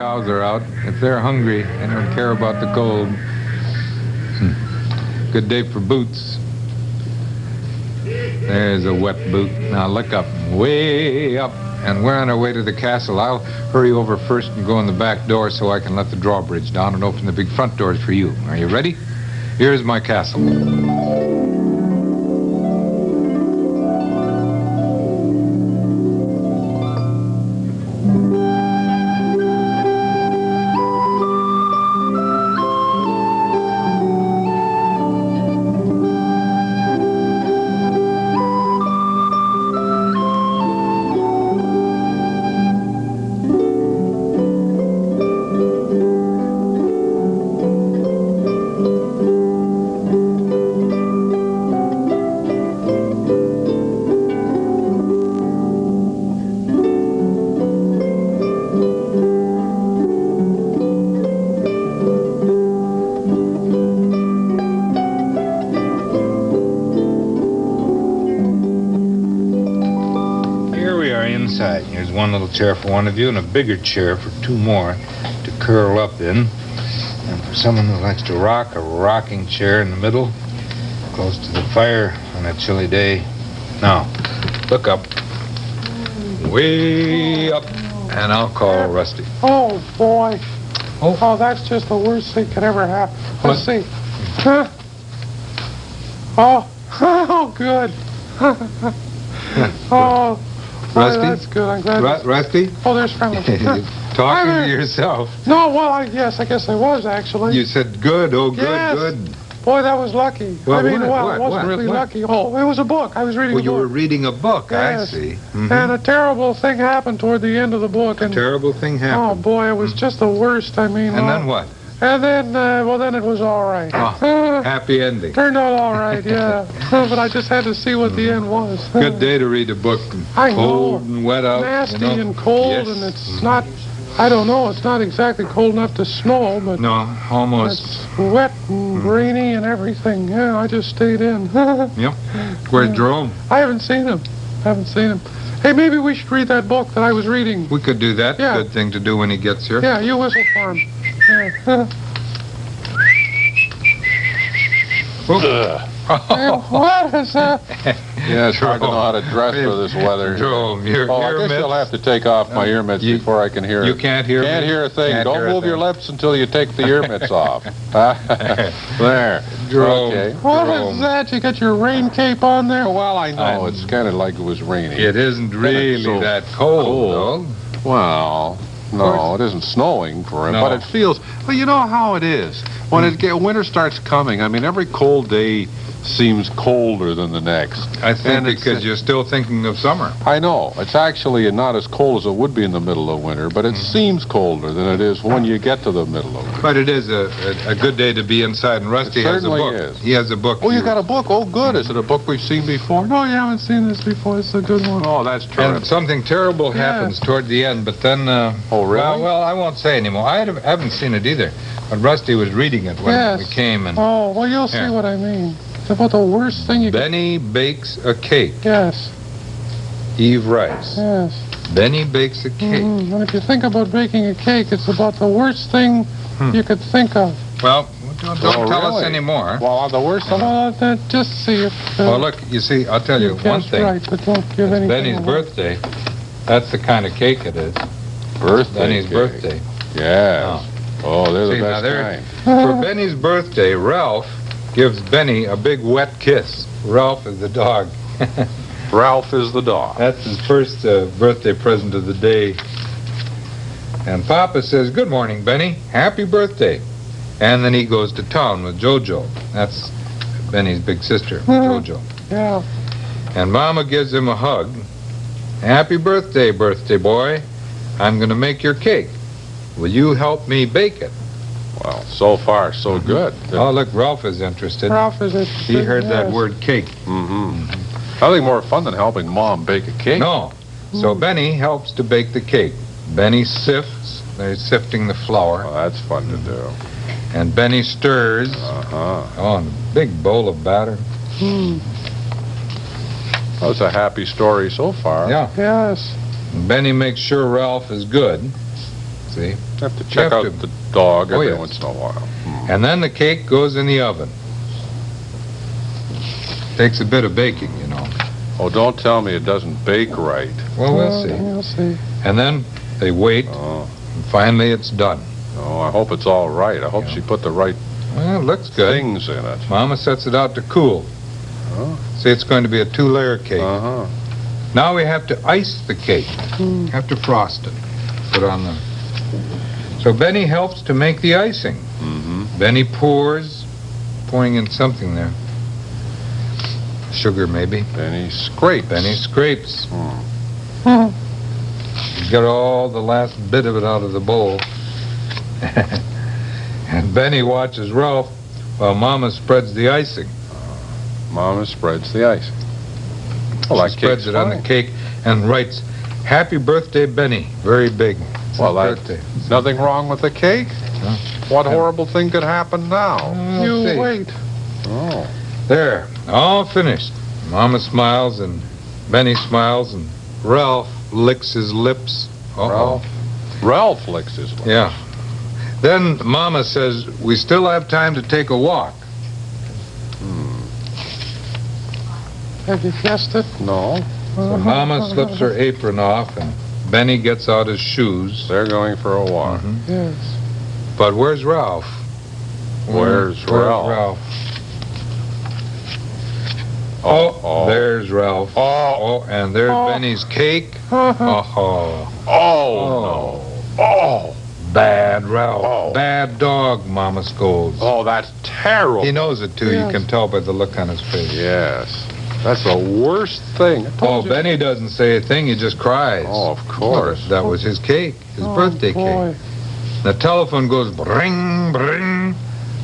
Cows are out. If they're hungry, they don't care about the cold. Good day for boots. There's a wet boot. Now look up, way up. And we're on our way to the castle. I'll hurry over first and go in the back door so I can let the drawbridge down and open the big front doors for you. Are you ready? Here's my castle. Inside. Here's one little chair for one of you and a bigger chair for two more to curl up in. And for someone who likes to rock, a rocking chair in the middle, close to the fire on a chilly day. Now, look up. Way up. And I'll call Rusty. Oh, boy. Oh, That's just the worst thing could ever happen. Let's What? see. Huh? Oh, good. Oh, Rusty? that's good. I'm glad. Rusty? Oh, there's friendly. Talking to yourself. No, well, I guess I was, actually. You said good. Oh, good, Yes. good. Boy, that was lucky. Well, it what? wasn't really What? lucky. Oh, it was a book. I was reading Well, a you were book. reading a book. Yes. I see. And a terrible thing happened toward the end of the book. And Terrible thing oh, happened. boy, it was just the worst. I mean, And then what? And then, then it was all right. Oh, happy ending. Turned out all right, yeah. But I just had to see what the end was. Good day to read a book. I Cold know. and wet out. Nasty you know? and cold, Yes. and it's not, I don't know, it's not exactly cold enough to snow, but No, almost. it's wet and rainy and everything. Yeah, I just stayed in. Yep. Where's Jerome? I haven't seen him. Hey, maybe we should read that book that I was reading. We could do that. Yeah. Good thing to do when he gets here. Yeah, you whistle for him. Yeah. What is that? Yeah, it's hard to know how to dress for this weather. Jerome, your Oh, I ear guess mitts. you'll have to take off my ear mitts You- before I can hear You it. can't hear Can't me? hear a thing. Can't Don't hear a move your thing. lips until you take the ear mitts off. There. Jerome. Okay. What Jerome. is that? You got your rain cape on there? Well, I know. It's kind of like it was raining. It isn't really so that cold, cold. Well, no, it isn't snowing for him, No. but it feels. Well, you know how it is when winter starts coming. I mean, every cold day seems colder than the next. I think And it's- because you're still thinking of summer. I know. It's actually not as cold as it would be in the middle of winter, but it seems colder than it is when you get to the middle of winter. But it is a good day to be inside, and Rusty It has a certainly book. is. He has a book. Oh, you got a book? Oh, good. Is it a book we've seen before? No, you haven't seen this before. It's a good one. Oh, that's And terrific. something terrible happens toward the end, but then... Oh, really? Well, I won't say anymore. I haven't seen it either. But Rusty was reading it when Yes. we came, and Oh, well, you'll see Yeah. what I mean. It's about the worst thing you could... Benny bakes a cake. Yes, Eve writes, yes. Benny bakes a cake. And if you think about baking a cake, it's about the worst thing you could think of. Well, don't Oh, tell us really? anymore. Well, the worst of it. Just see if Well, look, you see, I'll tell you you one guessed thing. right, but don't give It's anything Benny's away. birthday. That's the kind of cake it is. Birthday Benny's cake. birthday. Yes. Oh, they're See, the now best kind. for Benny's birthday, Ralph gives Benny a big wet kiss. Ralph is the dog. Ralph is the dog. That's his first birthday present of the day. And Papa says, "Good morning, Benny. Happy birthday." And then he goes to town with Jojo. That's Benny's big sister, Jojo. Yeah. And Mama gives him a hug. "Happy birthday, birthday boy. I'm going to make your cake. Will you help me bake it?" Well, so far, so good. Oh, look, Ralph is interested. Ralph is it? He heard that Yes. word cake. Mm-hmm. Nothing more fun than helping Mom bake a cake. No. So Benny helps to bake the cake. Benny sifts. They're sifting the flour. Well, that's fun to do. And Benny stirs. Uh-huh. Oh, and a big bowl of batter. Well, it's a happy story so far. Yeah. Yes. And Benny makes sure Ralph is good. See? Have to check have out to. the dog Oh, every yes. once in a while. And then the cake goes in the oven. Takes a bit of baking, you know. Oh, don't tell me it doesn't bake right. Well, we'll see. We'll see. And then they wait, Oh, and finally it's done. oh, I hope it's all right. I hope Yeah. she put the right Well, it looks good. things in it. Mama sets it out to cool. Oh. See, it's going to be a 2-layer cake. Uh-huh. Now we have to ice the cake. Have to frost it. Put on the... So Benny helps to make the icing. Mm-hmm. Benny pouring in something there. Sugar, maybe. Benny scrapes. Benny scrapes. Hmm. Get all the last bit of it out of the bowl. And Benny watches Ralph while Mama spreads the icing. Mama spreads the icing. Well, She spreads it on the cake and writes, "Happy birthday, Benny." Very big. It's Well, his that, birthday. nothing wrong with the cake? No. What horrible thing could happen now? We'll You see. wait. Oh. There, all finished. Mama smiles and Benny smiles and Ralph licks his lips. Uh-oh. Ralph licks his lips. Yeah. Then Mama says, "We still have time to take a walk." Have you guessed it? No, So Mama slips her apron off and Benny gets out his shoes. they're going for a walk. Mhm. Yes. But where's Ralph? Where's Ralph? Oh, there's Ralph. Oh, Oh, and there's Oh. Benny's cake. Oh, oh, no. Oh, bad Ralph. Oh. Bad dog, Mama scolds. oh, that's terrible. He knows it, too. Yes. You can tell by the look on his face. Yes, that's the worst thing. I Oh, told you. Benny doesn't say a thing. He just cries. Oh, of course. That was his cake, his Oh, birthday boy. cake. The telephone goes bring, bring.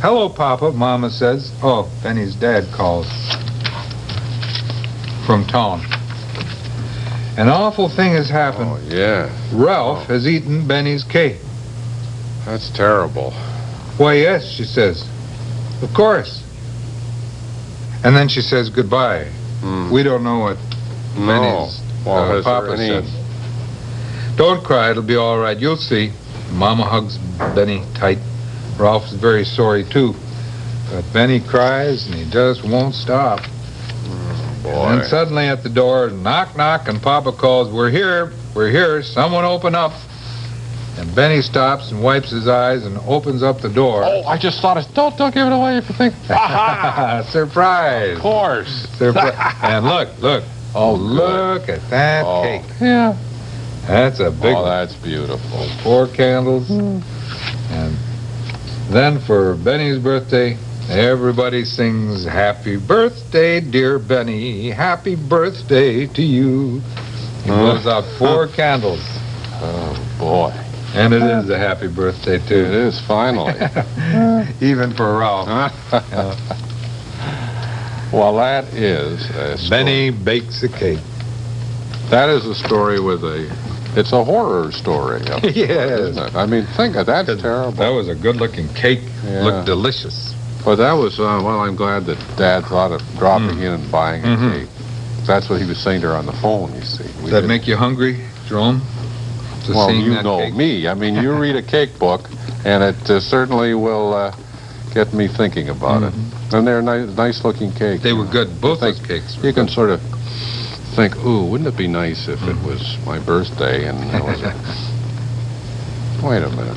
"Hello, Papa," Mama says. Oh, Benny's dad calls from town. An awful thing has happened. Oh, yeah, Ralph has eaten Benny's cake. that's terrible. "Why, yes," she says. "Of course." And then she says goodbye. Hmm. We don't know what No. Benny's Well, has there Papa any- said. "Don't cry, it'll be all right. You'll see." Mama hugs Benny tight. Ralph's very sorry, too. But Benny cries, and he just won't stop. Boy. And then suddenly at the door, knock, knock, and Papa calls, "We're here, we're here, someone open up." And Benny stops and wipes his eyes and opens up the door. Oh, I just thought it. Don't give it away if you think. Surprise! Of course. And look. Oh, Look at that Oh. cake. Yeah. That's a big Oh, one. that's beautiful. 4 candles. Mm. And then for Benny's birthday, everybody sings, "Happy birthday, dear Benny. Happy birthday to you." He blows out 4 candles. Oh, boy. And it is a happy birthday, It too. is, finally. Even for Ralph. Well, that is a story. Benny bakes a cake. That is a story with a... It's a horror story. Yes. Isn't it? I mean, think of that's terrible. That was a good-looking cake. Yeah. Looked delicious. But that was, well, I'm glad that Dad thought of dropping in and buying a Mhm. cake. That's what he was saying to her on the phone, you see. Does that make you hungry, Jerome? To Well, seeing you that know cake? me. I mean, you read a cake book, and it certainly will get me thinking about it. And they're nice-looking cakes. They were good. Both think those cakes were You can good. sort of think, ooh, wouldn't it be nice if it was my birthday and there was a... Wait a minute.